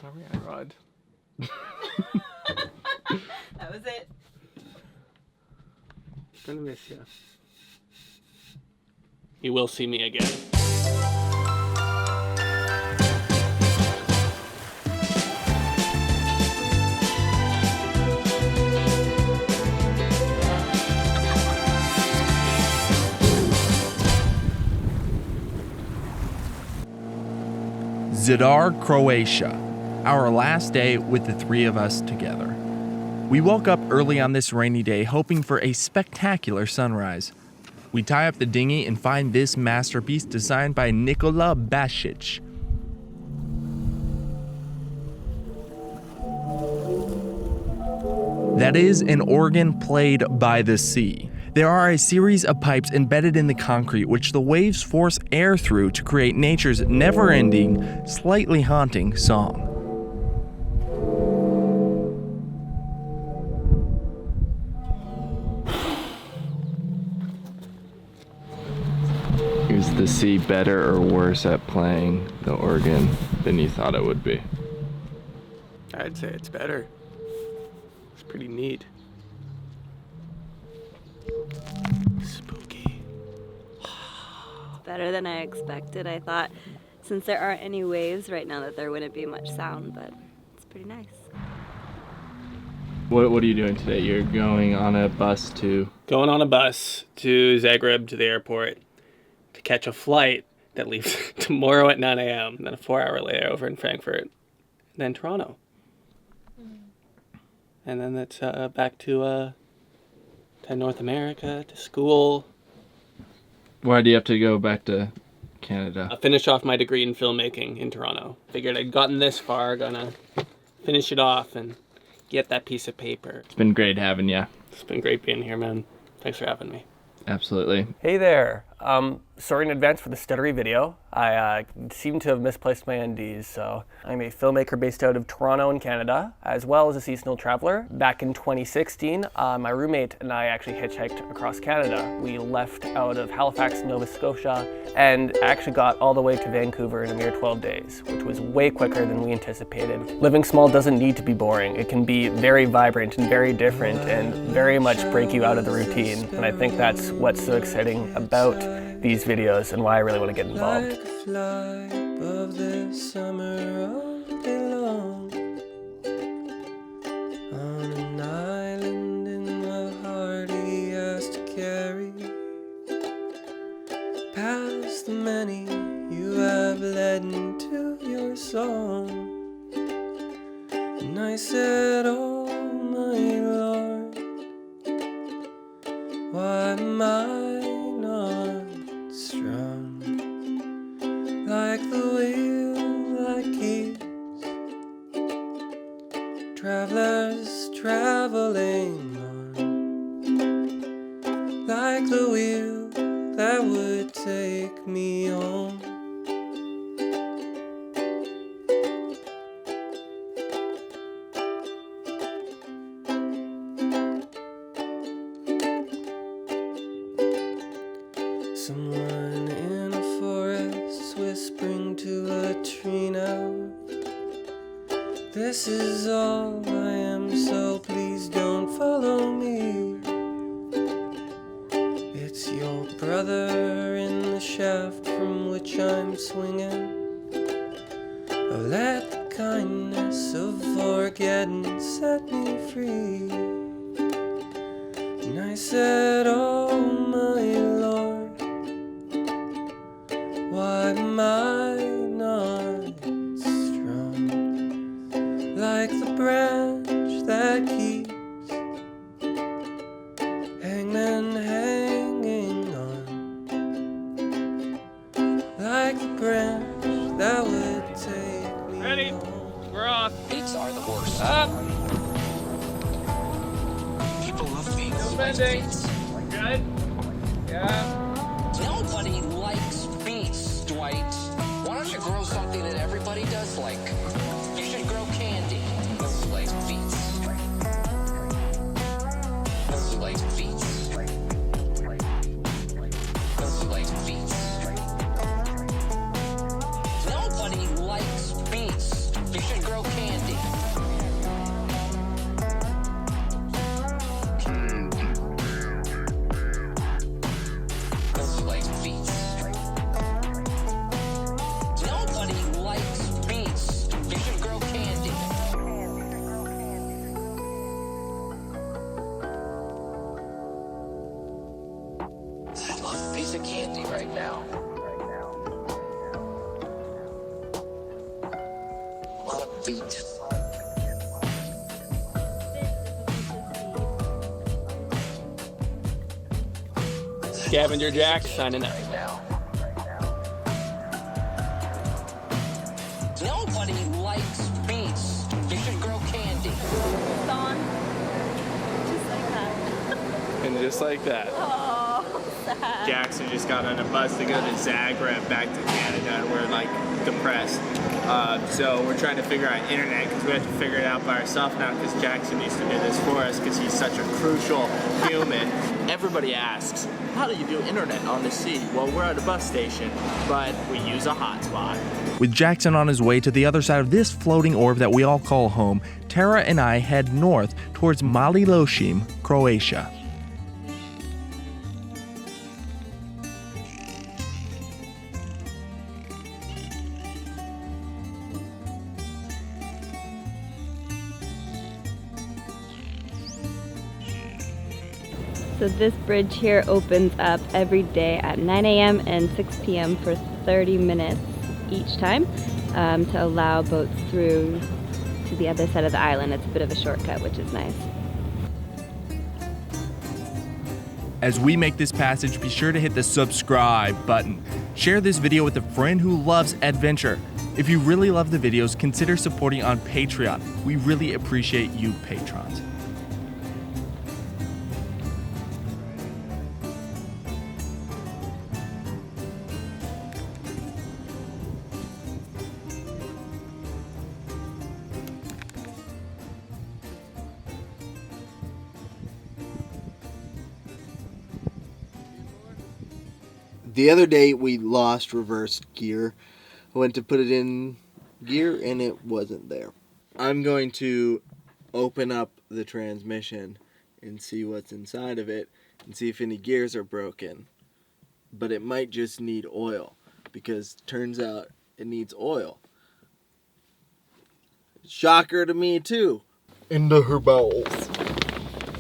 Arianrhod. That was it. Gonna miss you. You will see me again. Zadar, Croatia. Our last day with the three of us together. We woke up early on this rainy day hoping for a spectacular sunrise. We tie up the dinghy and find this masterpiece designed by Nikola Basic. That is an organ played by the sea. There are a series of pipes embedded in the concrete which the waves force air through to create nature's never-ending, slightly haunting song. Is the sea better or worse at playing the organ than you thought it would be? I'd say it's better. It's pretty neat. Spooky. Better than I expected. I thought since there aren't any waves right now that there wouldn't be much sound, but it's pretty nice. What are you doing today? You're going on a bus to... Going on a bus to Zagreb to the airport to catch a flight that leaves tomorrow at 9 a.m. and then a 4-hour layover in Frankfurt, then Toronto. And then it's back to North America, to school. Why do you have to go back to Canada? I finished off my degree in filmmaking in Toronto. Figured I'd gotten this far, gonna finish it off and get that piece of paper. It's been great having you. It's been great being here, man. Thanks for having me. Absolutely. Hey there. Sorry in advance for the stuttery video. I seem to have misplaced my NDs, so I'm a filmmaker based out of Toronto in Canada, as well as a seasonal traveler. Back in 2016, my roommate and I actually hitchhiked across Canada. We left out of Halifax, Nova Scotia, and actually got all the way to Vancouver in a mere 12 days, which was way quicker than we anticipated. Living small doesn't need to be boring. It can be very vibrant and very different and very much break you out of the routine. And I think that's what's so exciting about these videos and why I really want to get involved. Like a fly above the summer all day long, on an island in the heart he has to carry, past the many you have led into your song. And I said, oh my Lord, why am I not strong like the wheel that keeps travelers traveling on, like the wheel that would take me home. Someone in a forest whispering to a tree now, this is all I am, so please don't follow me. It's your brother in the shaft from which I'm swinging. Oh, let the kindness of forgetting set me free. And I said, oh my Lord, why am I not strong like the branch that keeps hangman hanging on, like the branch that would take me Ready? home. We're off. Beats are the worst. Up. People love beats. No Like bending. beats. Good? Yeah. Nobody likes beats, Dwight. Why don't you grow something that everybody does like? You should grow candy. Nobody likes beats. Nobody likes beats. Nobody likes beats. Nobody likes beats. You should grow grow candy. That's like beets. Nobody likes beets. You should grow candy. I love a piece of candy right now. A lot of beet. Scavenger Jack signing out. Nobody likes beets. You should grow candy. Dawn. Just like that. And just like that. Oh, sad. Jackson just got on a bus to go to Zagreb back to Canada, and we're like depressed. So we're trying to figure out internet because we have to figure it out by ourselves now because Jackson needs to do this for us because he's such a crucial human. Everybody asks, how do you do internet on the sea? Well, we're at a bus station, but we use a hotspot. With Jackson on his way to the other side of this floating orb that we all call home, Tara and I head north towards Mali Lošinj, Croatia. So this bridge here opens up every day at 9 a.m. and 6 p.m. for 30 minutes each time to allow boats through to the other side of the island. It's a bit of a shortcut, which is nice. As we make this passage, be sure to hit the subscribe button. Share this video with a friend who loves adventure. If you really love the videos, consider supporting on Patreon. We really appreciate you patrons. The other day we lost reverse gear. I went to put it in gear and it wasn't there. I'm going to open up the transmission and see what's inside of it and see if any gears are broken. But it might just need oil because turns out it needs oil. Shocker to me too. Into her bowels.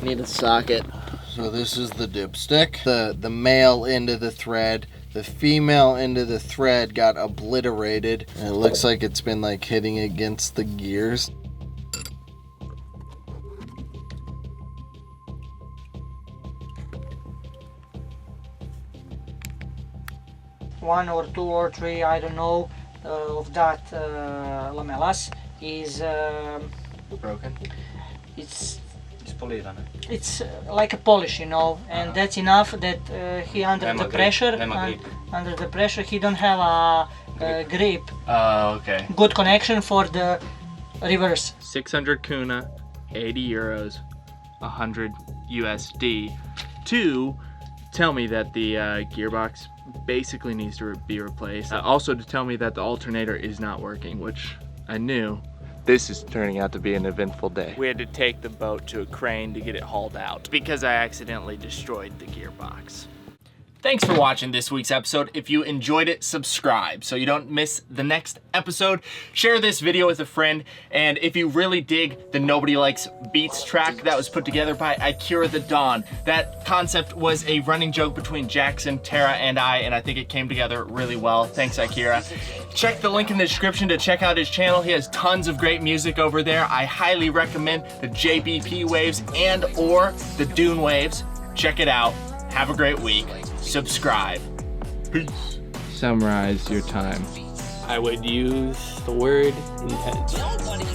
Need a socket. So this is the dipstick. The male end of the thread. The female end of the thread got obliterated. And it looks like it's been like hitting against the gears. One or two or three, I don't know, of that lamellas is Broken. it's like a polish, you know, and that's enough that he under the pressure he don't have a grip. Oh, okay. Good connection for the reverse. 600 kuna, 80 euros, 100 USD to tell me that the gearbox basically needs to be replaced. Also to tell me that the alternator is not working, which I knew. This is turning out to be an eventful day. We had to take the boat to a crane to get it hauled out because I accidentally destroyed the gearbox. Thanks for watching this week's episode. If you enjoyed it, subscribe so you don't miss the next episode. Share this video with a friend, and if you really dig the Nobody Likes Beets track that was put together by Akira the Dawn, that concept was a running joke between Jackson, Tara, and I think it came together really well. Thanks, Akira. Check the link in the description to check out his channel. He has tons of great music over there. I highly recommend the JBP waves and or the Dune waves. Check it out. Have a great week. Subscribe. Peace. Summarize your time. I would use the word intent. Nobody